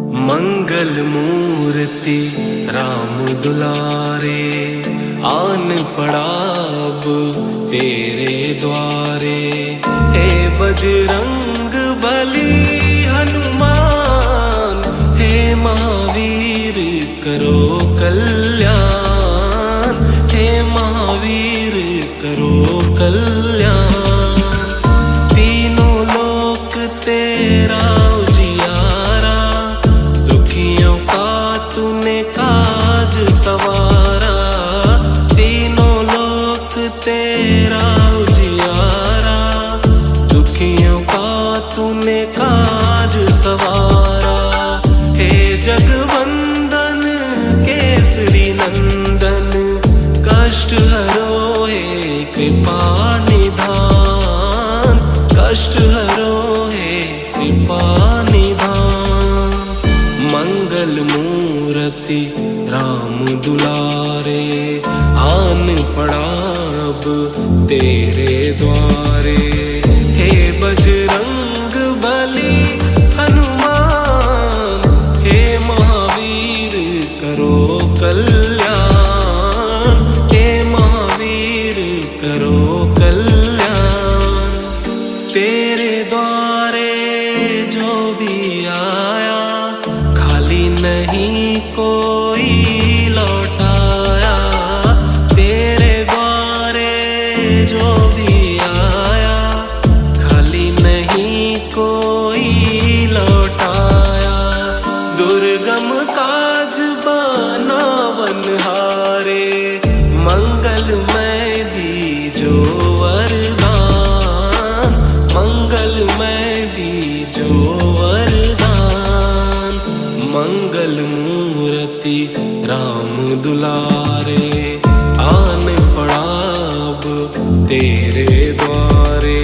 मंगल मूर्ति राम दुलारे, आन पड़ा अब तेरे द्वारे। हे बजरंग बली हनुमान, हे महावीर करो कल्याण, हे महावीर करो कल्याण। तीनों लोक तेरा उजियारा, दुखियों का तूने काज सवारा। तीनों लोक तेरा उजियारा, दुखियों का तूने काज सवारा। हे जगवंदन केसरी नंदन, कष्ट हरो हे कृपा निधान, कष्ट हरो हे कृपा निधान। मंगल मूर्ति राम दुलारे, आन पड़ा अब तेरे द्वारे। हे बजरंग बली हनुमान, हे महावीर करो कल्याण, हे महावीर करो कल्याण। तेरे द्वारे जो भी आया, खाली नहीं कोई लौटाया। तेरे द्वारे जो भी आया, खाली नहीं कोई लौटाया। दुर्गम काज बनावनहारे, मंगलमय दीजो वरदान, मंगलमय दीजो वरदान। मंगल मूर्ति राम दुलारे, आन पड़ा अब तेरे द्वारे।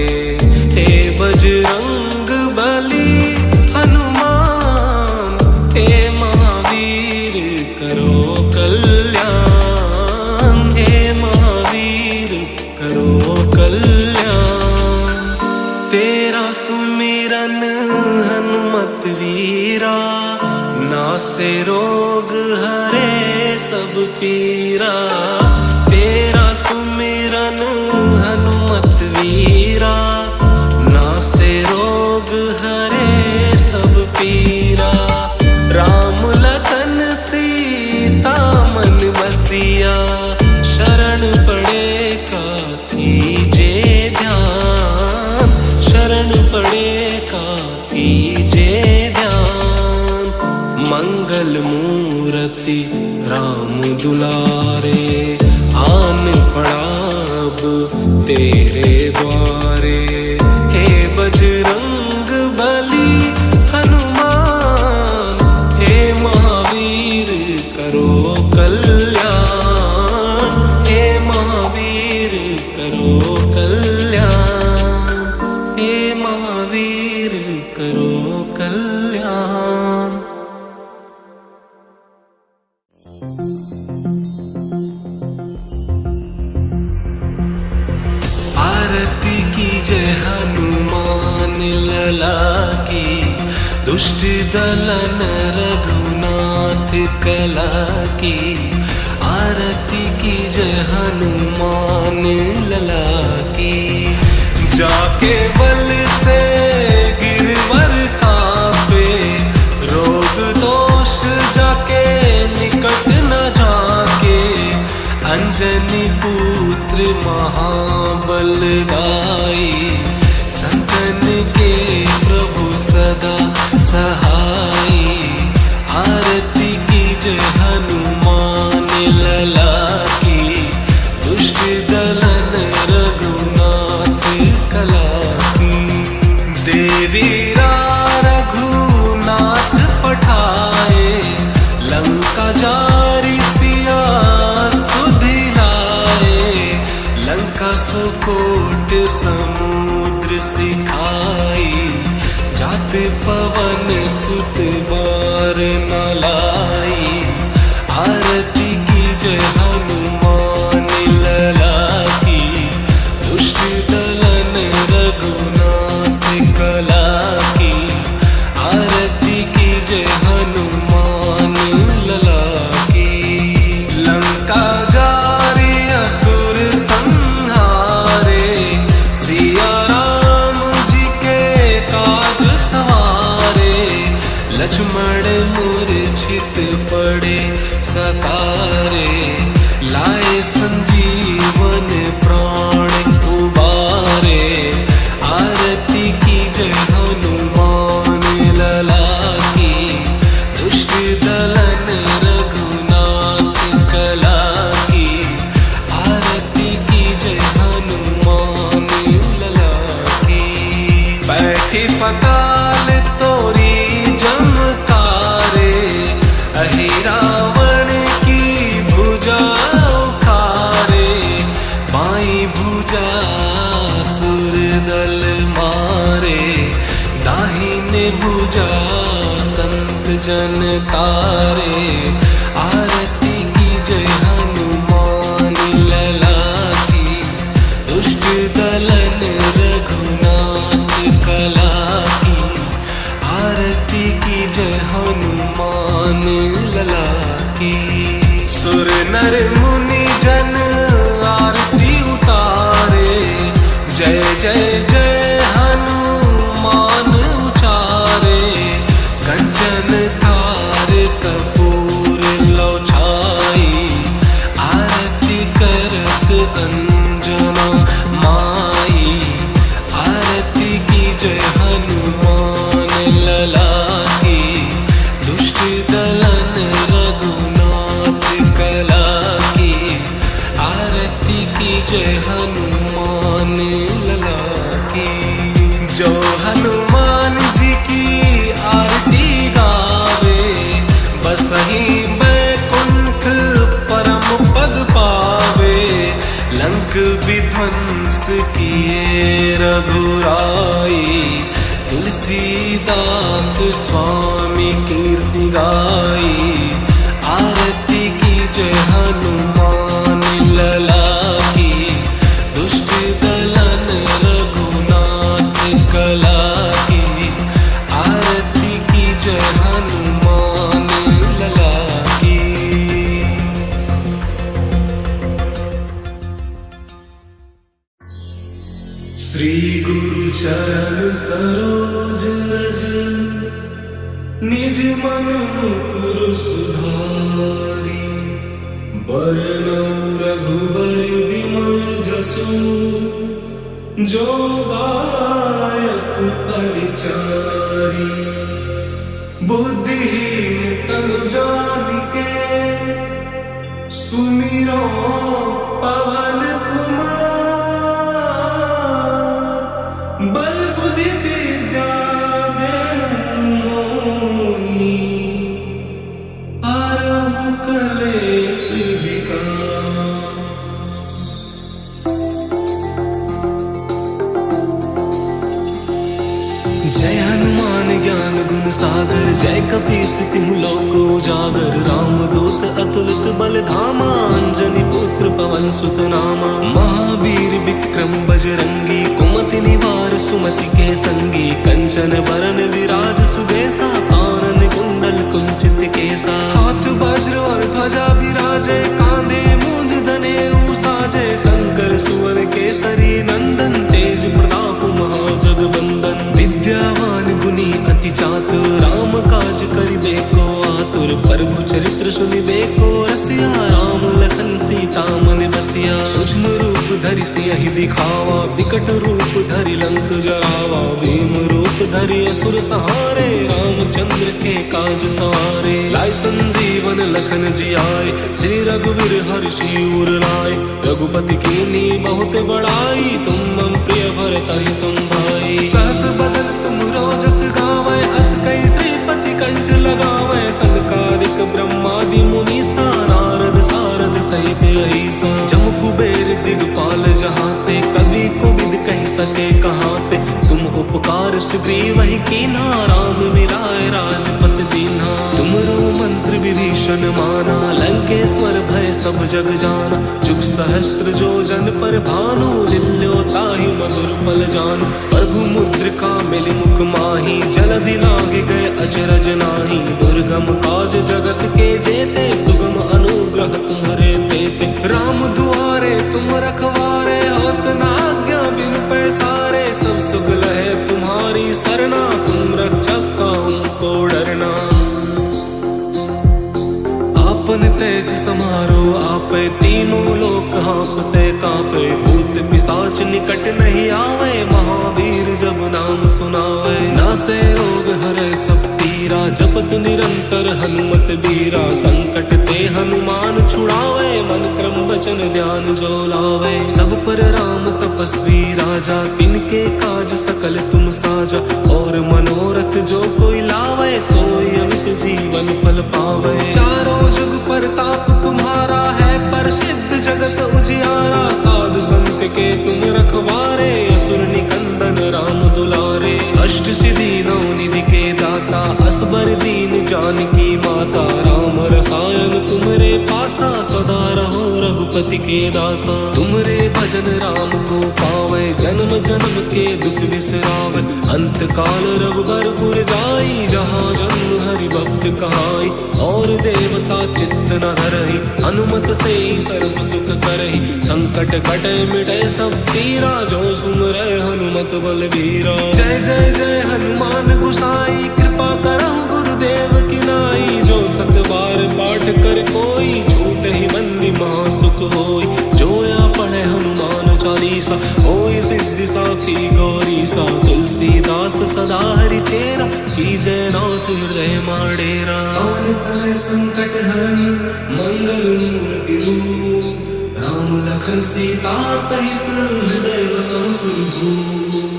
हे बजरंग बली हनुमान, हे महावीर करो कल्याण, हे महावीर करो कल्याण। तेरा सुमिरन हनुमत वीरा, नासे रोग हरे सब पीरा। तेरा सुमिरन हनुमत वीरा, नासे रोग हरे सब पीरा। राम लखन सीता मन बसिया, शरण पड़े का कीजे ध्यान, शरण पड़े का कीजे ध्यान। मंगल मूर्ति राम दुलारे, आन पड़ा अब तेरे द्वारे। हे बजरंग बली हनुमान, हे महावीर करो कल्याण, हे महावीर करो कल्याण, हे महावीर करो कल्याण। आरती की जय हनुमान लला की, दुष्ट दलन रघुनाथ कला की। आरती की जय हनुमान लला की, जाके बल से गिरवर कांपे, रोग दोष जाके निकट न जाके। अंजनी पुत्र महाबलदाई, संतन के प्रभु सदा सहाई। आरती की जय हनुमान लला की, दुष्ट दलन रघुनाथ कला की। देवीरा रघुनाथ पठाए, लंका जारी सिया सुधिलाए। लंका सुकोट समुद्र सिखाई, जात पवन सुत बार न लाई। आरती की जय हनुमान लला की, दुष्ट दलन रघुनाथ कला की। आरती की जय हनुमान लक्ष्मण मूर्छित पड़े सतारे, लाए संजीवन प्राण उबारे। आरती की जय हनुमान लला की, दुष्ट दलन रघुनाथ कला की। आरती की जय हनुमान लला की। बैठी पताल तोरी जमकारे, अहि रावण की भुजा उखारे। बाई भुजा सुर दल मारे, दाहिने भुजा संत जन तारे। आरती की जय हनुमान लला की, दुष्ट दलन रघुनाथ कला की। आरती की जय हनुमान लला की। सुर नर मुनि जन आरती उतारे, जय जय जय हनुमान उचारे। कंचन थार कपूर लो छाई, आरती करत अंजना माई। आरती की जय हनुमान लला की, दुष्ट दलन रघुनाथ कला की। आरती की जय हनुमान लला की। जो हनुमान जी की आरती गावे, बसहि बैकुंठ परम पद पावे। लंक विध्वंस किए रघुराई, तुलसीदास स्वामी कीर्ति गाई। आरती की जय हनुमान लला की, दुष्ट दलन रघुनाथ कला की। आरती की जय हनुमान लला की। श्री गुरु चरण सरोज रज, निज मन मुकुर सुधारी। बरनउँ रघुबर बिमल जसु, जो दायक फलचारी। बुद्धिहीन तनु जानिके, सुमिरो पवन कुमार। बल बुद्धि विद्या देहु मोहि, हरहु कलेश विकार। जय हनुमान ज्ञान गुण सागर, जय कपीस तिहु लोक उजागर। रामदूत अतुलित बल धामा, अंजनी पुत्र पवन सुत नामा। महावीर विक्रम बजरंगी, कुमति निवार सुमति के संगी। कंचन बरन विराज सुबेसा, कानन कुंडल कुंचित केसा। हाथ वज्र और ध्वजा विराजे, कांधे मूंज दनेऊ साजे। शंकर सुवन केसरी नंदन, तेज प्रताप महाजगबंदन। विद्यावान गुणी अति चातुर, राम काज करिबेको आतुर। प्रभु चरित्र सुनिबेको रसिया, राम लखन सीता मन बसिया। सूक्ष्म रूप धरि सियहि दिखावा, विकट रूप धरि लंक जरावा। भीम रूप धरि असुर सहारे, रामचंद्र के काज सवारे। लाए संजीवन लखन जियाए, श्री रघुवीर हर्षि उर लाए। रघुपति कीन्ही बहुत बड़ाई, तुम मम प्रिय भरतहि संभाई। सहस बदन तुम रोजस गावै, अस कई श्रीपति कंठ लगावै। सनकादिक ब्रह्मादि मुनीसा, नारद सारद सहित अहिसा। जम कुबेर दिगपाल जहाते, कवि कोविद कहि सके कहाते। तुम उपकार सुग्रीवहि कीन्हा, राम मिलाए राजपत दीन्हा। तुमरो मंत्र विभीषण माना, लंकेश्वर भय सब जग जाना। जुग सहस्त्र जो जन पर भानु, लिल्यो ताहि मधुर फल जानू। प्रभु मुद्रिका मिलि मुख माहि, जलधि लागे गए अचरज नाही। दुर्गम काज जगत के जेते, सुगम अनुग्रह तुम्हरे तेते। राम दुआरे तुम रखवारे, होत न आज्ञा बिनु पैसारे। सब सुख लहे तुम्हारी सरना, तुम रक्षक काहू को डरना। तेज समारो आपे, तीनों लोक हाँपते कापे। भूत पिशाच निकट नहीं आवे, महावीर जब नाम सुनावे। नासे रोग हरे सब पीरा, जपत निरंतर हनुमत बीरा। संकट ते हनुमान छुड़ावे, मन क्रम वचन ध्यान जो लावे। सब पर राम तपस्वी राजा, तिनके काज सकल तुम साजा। और मनोरथ जो कोई लावे, सोई अमित जीवन फल पावे। चारों जुग परताप तुम्हारा है, प्रसिद्ध जगत उजियारा। साधु संत के तुम रखवारे, असुर निकंदन राम दुलारे। अष्ट सिद्धि नौ निधि के दाता, असबर दीन जानकी माता। राम रसायन तुमरे पासा, सदा रहो रघुपति के दासा। तुमरे भजन राम को पावे, जन्म जन्म के दुख बिसरावे। अंत काल रघुबरपुर जाई, जहाँ जन्म हरि भक्त कहाई। और देवता चित्त न धरहि, हनुमत से सर्व सुख करहि। संकट कटे मिटे सब पीरा, जो सुमरै हनुमत बलबीरा। जय जय जय हनुमान गोसाई, कृपा करहु गुरुदेव की नाई। जो सत बार पाठ कर कोई, छूट ही बंदी महासुख होई। जो या पढ़े हनुमान चालीसा, होई सिद्धि साखी गौरीसा। तुलसीदास सदा हरि चेरा, कीजय नाथ हृदय माडेरा। और तले संकट हरन, मंगल मूर्ति रूप। राम लखन सीता सहित, हृदय बसहु सिंधु।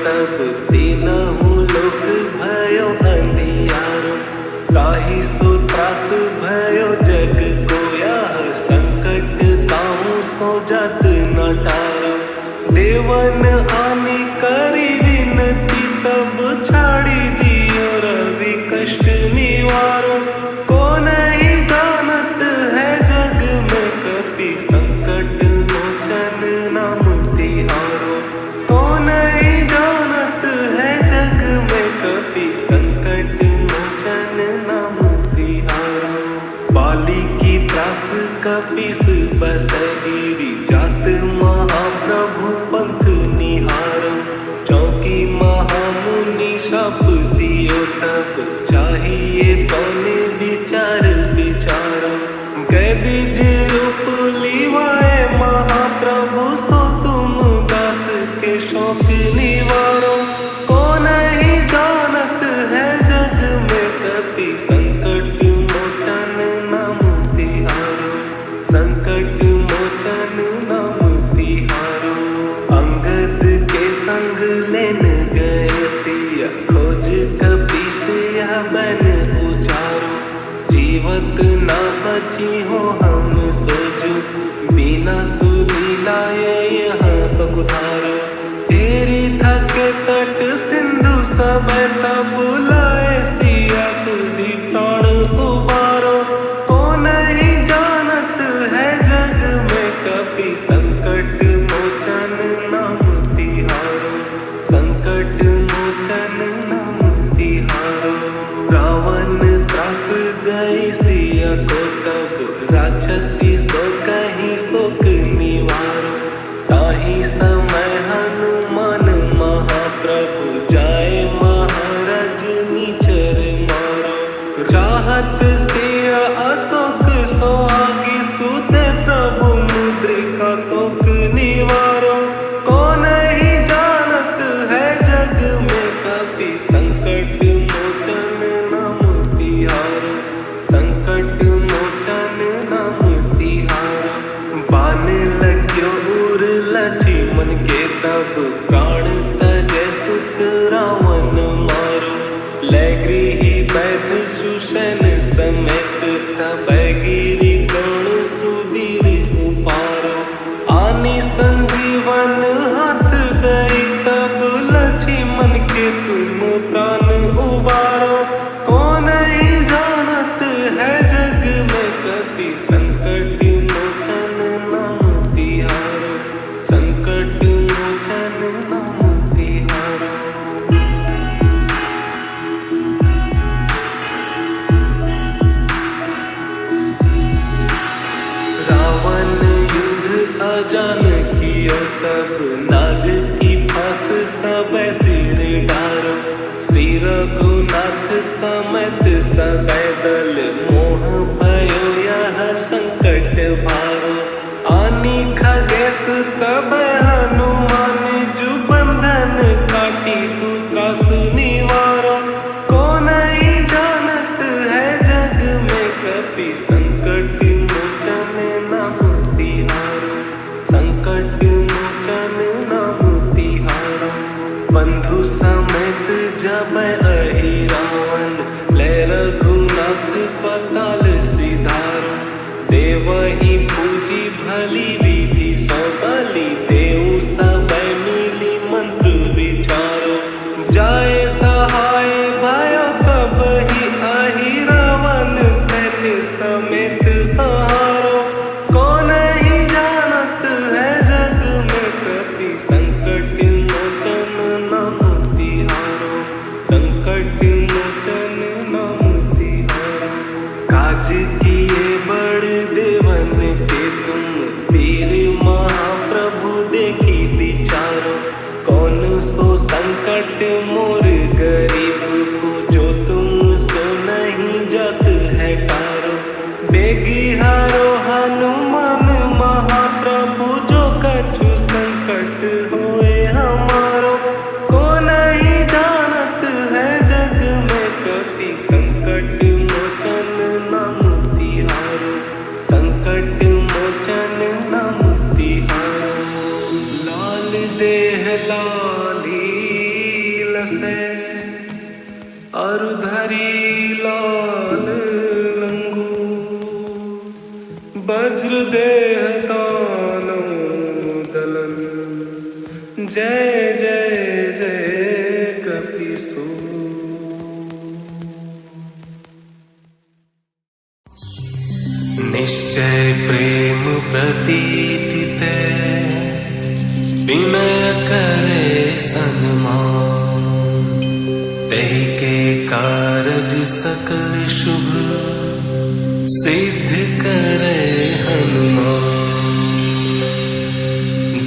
तब तीनहु लोक भयो अंधियारो। ताहि सो त्रास भयो जग कोया, संकट ताहू सो जत न टारो। देवन आनि करी विनती, तब छाड़ी दियो रवि कष्ट निवारो। को नहीं जानत है जग में कपि, संकट मोचन नाम तिहारो। को नहीं जानत है जग में कपि, संकट मोचन नाम तिहारो। बाली की त्रास कपीस बसगिरी, जात महाप्रभु पंथ निहारो। चौकी महामुनि शाप दियो, तब चाहिए तौने विचार विचारो। गए बीज रूप लिवाए महाप्रभु, सो तुम दास के शौक निवारो। को नहीं जानत है जग में कपि, संकट मोचन नाम तिहारो। संकट मोचन नाम तिहारो। अंगद के संग लेन गए सिया, खोज कपीस यह बन उजारो। जीवत ना बची हो हम सोजू, बिना सुलीलाए यहाँ तो उधारो। तेरी थके तट सिंधु सब तब बुलाए, सिया तुझी प्राण उबारो। को नहीं जानत है जग में कपि, संकट मोचन नाम तिहारो। संकट मोचन नाम तिहारो। रावण त्रास गई सिया को तब, राक्षसी सो कहीं शोक निवारो। ताहि समय हनुमान महाप्रभु, जाए महाराज नीचर मारो। चाहत सिया अशोक सोहागी, सुते प्रभु मुद्रिका तोक निवारो। को नहीं जानत है जग में कपि, संकट मोचन नाम तिहारो। संकट मोचन नाम तिहारो। बान लग्यो उर लक्ष्मण के, तब प्राण तजै सुत रावण मारो। लै गृही वैद सुषैण जान कियो तब नाग की फांस सब सिर डारो। श्री रघुनाथ समेत सकैदल मोह भयो यह संकट भारो। आनी खगेश सब हनुमान जु बंधन काटी सूत्रासु निवारो। को नहीं जानत है जग में कपि संकट मोचन नाम तिहारो। संकट मोचन नाम तिहारो। बंधु समेत जब अहि रावण ले रघुनाथ पताल सिधारो। देवहि पूजी भली विधि सो बलि देऊ सब मिली मंत्र विचारो। जाय सहाय भयो तब ही अहि रावण सैन्य समेत सहारो। को नहीं जानत है जग में कपि संकट मोचन नाम तिहारो। संकट मोचन नाम तिहारो। काज किए बड़ देवन के तुम वीर महाप्रभु देखी विचारो। कौन सो संकट मोर गरीब को जो तुम सो नहीं जत है कारो। बेगी हारो हनुमान महाप्रभु जो कछु संकट होए हमारो। को नहीं जानत है जग में कपि संकट मोचन नाम तिहारो। संकट मोचन नाम तिहारो। लाल देह लाली लसे अरुधरी लाल लंगू। वज्र देह दानो दलन जय जय जय कपिसु। निश्चय प्रेम प्रतीति ते विनय करे सन्मान। तेहि के कारज सकल शुभ सिद्ध करे हनुमान।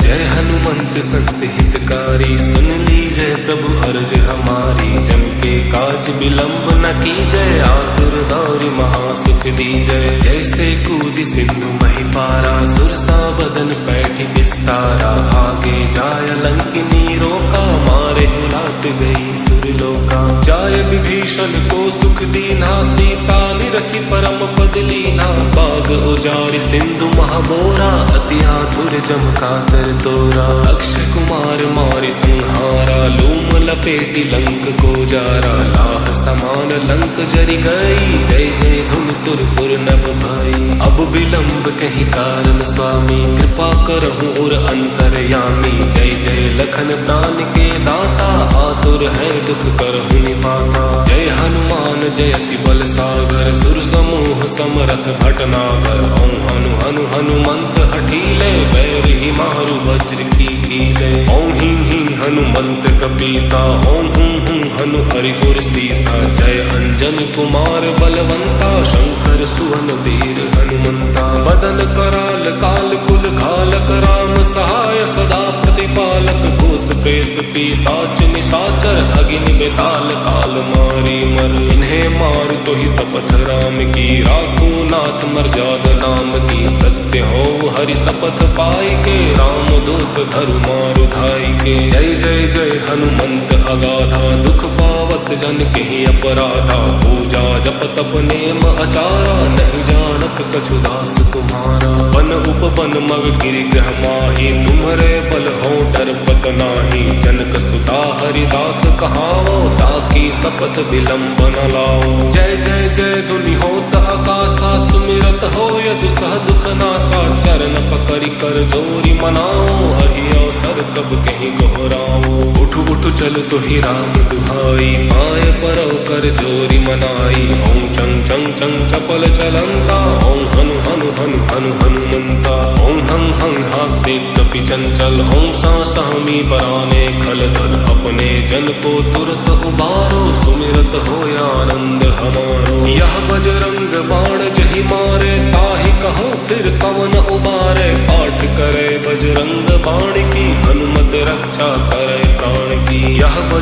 जय हनुमंत संत हितकारी सुन लीजय प्रभु अर्ज हमारी। जन के काज विलंब न कीजय आतुर दौरि महासुख दीजय। जैसे कूदि सिंधु मही पारा सुरसा बदन पैठी विस्तारा। आगे जाय लंकिनी रोका मारे लात गई सुरलोका। जाय विभीषण को सुख दीना सीता निरखी परम पद लीना। बाग उजारि सिंधु महाबोरा अति आतुर जम कातर तोरा। अक्षय कुमार मारि संहारा लूम लपेटी लंक को जारा। लाह समान लंक जरि गई जय जय धुन सुरपुर नभ भई। अब विलंब कहीं कारण स्वामी कृपा करहु और अंतरयामी। जय जय लखन प्राण के दाता आतुर है दुख करहु निपाता। जय हनुमान जयति बल सागर सुर समूह समरथ भटनागर। ओं हनु हनु हनुमंत हठीले बैरी मारु वज्र की कीले। ओं हिं हिं हनुमंत कपीसा ओं हुं हुं हनु हरिपुर सीसा। जय अंजन कुमार बलवंता शंकर सुवन वीर हनुमंता। बदन कराल काल कुल घालक राम सहाय सदा प्रतिपालक। भूत प्रेत पिशाच निशाचर अग्नि बेताल काल मारी मर। इन्हें मार तो ही शपथ राम की राखो नाथ मर्यादा नाम की। सत्य हो हरि शपथ पाई के राम दूत धरु मारु धाई के। जय जय जय हनुमंत अगाधा दुख पावत जन के अपराधा। पूजा जप तप नेम आचारा नहीं जानत कछु दास तुम्हारा। वन उपवन मग गिरि ग्रह माही तुम्हरे बल हो डरपत नाही। जनक सुता हरिदास कहावो ताकि शपथ विलंब न लाओ। जय जय जय धुनि होत आकाशा सुमिरत हो यदु सह दुख नासा। चरण पकड़ि कर जोरी मनाओ अहि अवसर कब कहीं गोहराओ। उठ उठ चल तो ही राम दुहाई पाए परव कर जोरी मनाई। ओं चंग चंग चंग चपल चलंता ओं हनु हनु हनु हनु हनुमंता। ओं हं हं हाथे कपि चंचल ओं सा सहमी पराने खल दल। अपने जन को तुरत उबारो सुमिरत हो आनंद हमारो। यह बजरंग बाण जहि मारे ताहि कहो फिर कवन उबारे। पाठ करे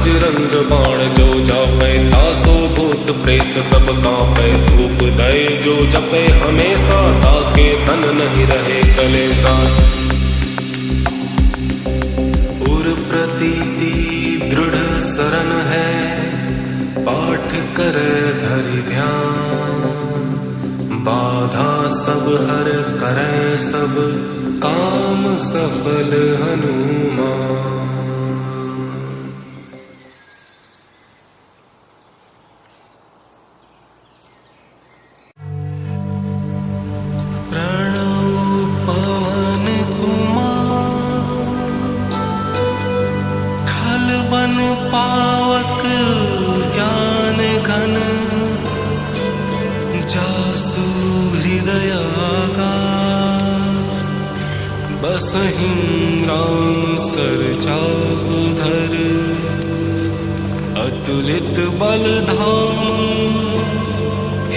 बजरंग बाण जो जापे तासो भूत प्रेत सब कांपे धूप दे जो जपे हमेशा ताके तन नहीं रहे कलेसा उर प्रतीति दृढ़ शरण है पाठ कर धरि ध्यान बाधा सब हर करे सब काम सफल हनुमान पावक ज्ञान घन जासु हृदयागा बसहिं राम सर चाप धर अतुलित बल धाम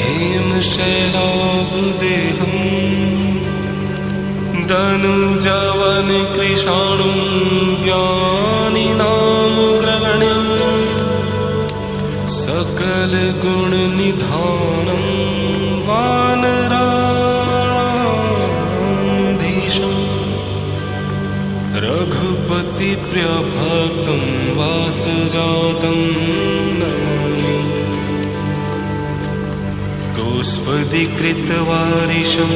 हेम शैलाभ देहम धनुजवन कृशाणु ज्ञानी नाम ग्रगण्यम सकल गुण निधानम वानराधीशम रघुपति प्रिय भक्तम वात जातम नमामि गोस्पदीकृत वारिशम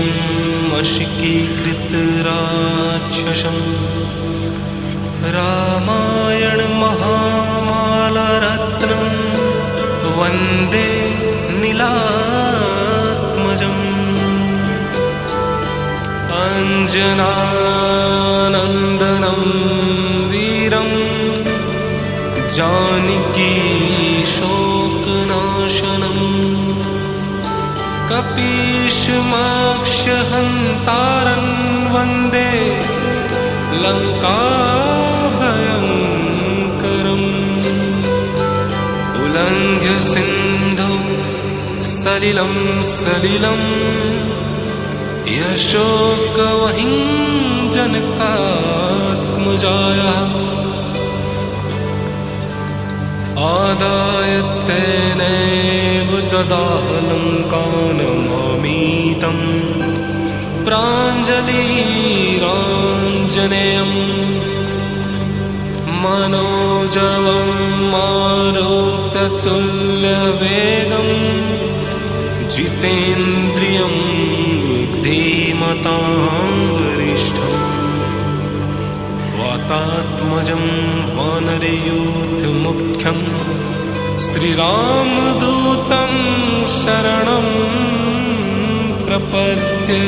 अशिकीकृत राक्षसम रामायण महामाला रत्नम वंदे नीलात्मजम् अंजनानंदनम वीरम जानकी शोकनाशनम कपीशमक्षहन्तारं वन्दे लङ्काभयङ्करम् उल्लङ्घ्य सिन्धौ सलिलं सलिलं यशोकवहिं जनकात्मजायाः आदाय तेनैव ददाह लङ्कानमामीतं प्राञ्जलिराञ्जनेयं मनोजवं मारुततुल्यवेगं जितेन्द्रियं बुद्धिमतां वरिष्ठम् वातात्मजं वानरयूथमुख्यं श्रीरामदूतं शरणं प्रपद्ये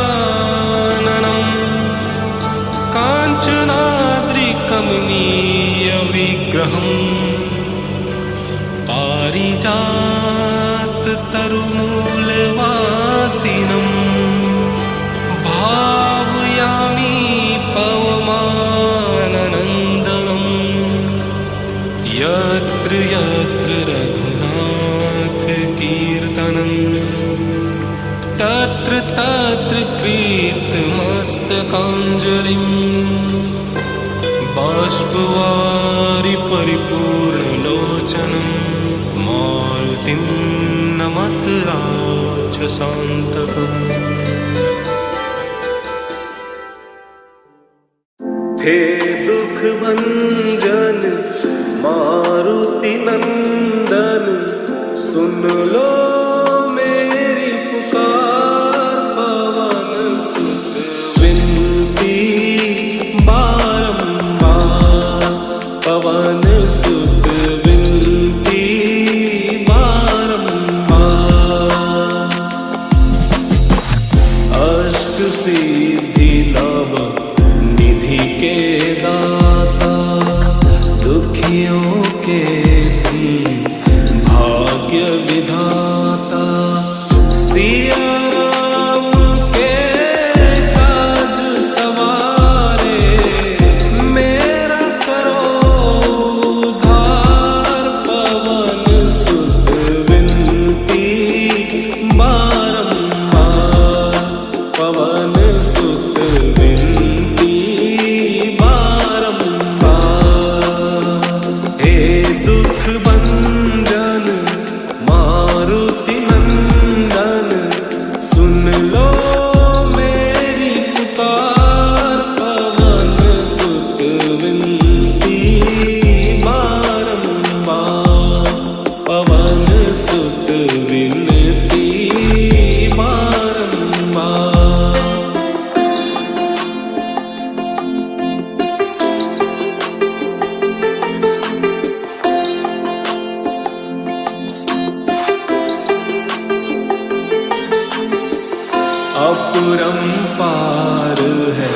आञ्जनेयमतिपाटलाननं काञ्चनाद्रिकमनीयविग्रहं पारिजाततरुमूलवासिनं भावयामि पवमाननन्दनं यत्र यत्र रघुनाथकीर्तनं तत्र तत्र कीर्तमस्तकाञ्जलिं बाष्पवारि परिपूर्णलोचनं मारुतिं नमत राक्षसान्तकम् हे दुख भंजन मारुति नंदन सुन लो मेरी पुकार पवन सुत विनती बारंबार पवन सुत विनती बारंबार अष्ट सिद्धि नव निधि के दाता दुखियों के तुम भाग्य विधाता सिया राम के काज सवारे मेरा करो उद्धार पवन सुत विनती बारंबार पवन सुत विनती अपरंपार है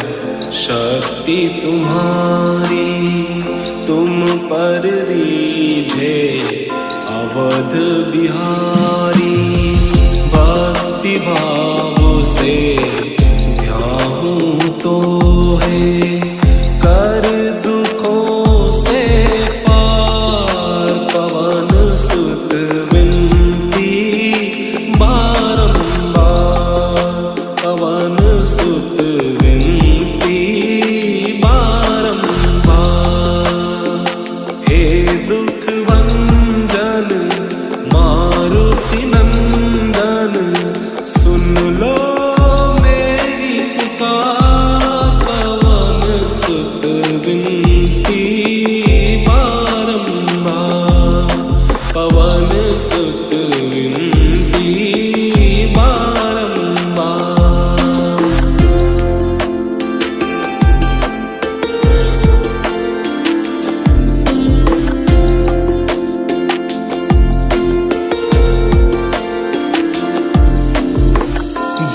शक्ति तुम्हारी, तुम पर रीझे अवध बिहारी। भक्ति भाव से ध्याऊं तो है कर दुखों से पार। पवन सुत विनती बारंबार, पवन सुत विनती बारंबार। हे दुख भंजन मारुति नंदन, सुन लो मेरी पुकार। पवन सुत विनती बारंबार, पवन सुत विनती बारंबार।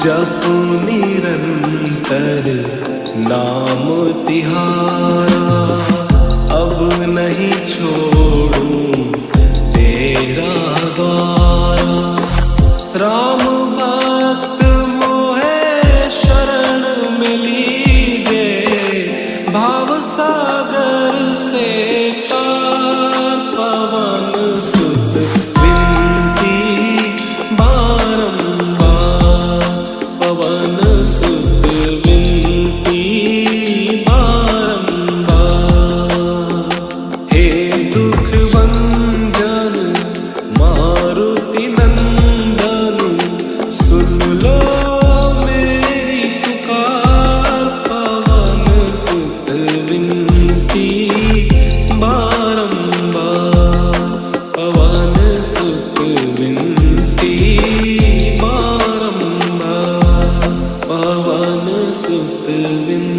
जपू निरंतर नाम तिहारा, अब नहीं छोड़ूं तेरा द्वारा। राम भक्त मोहे शरण में लीजे, भाव सागर से पार। पवन सुत विनती बारंबार, पवन सुत विनती बारंबार। हे दुख भंजन मारुति नंदन, सुन लो मेरी पुकार। पवन सुत विनती बारंबार, पवन सुत विनती बारंबार, पवन सुत विनती।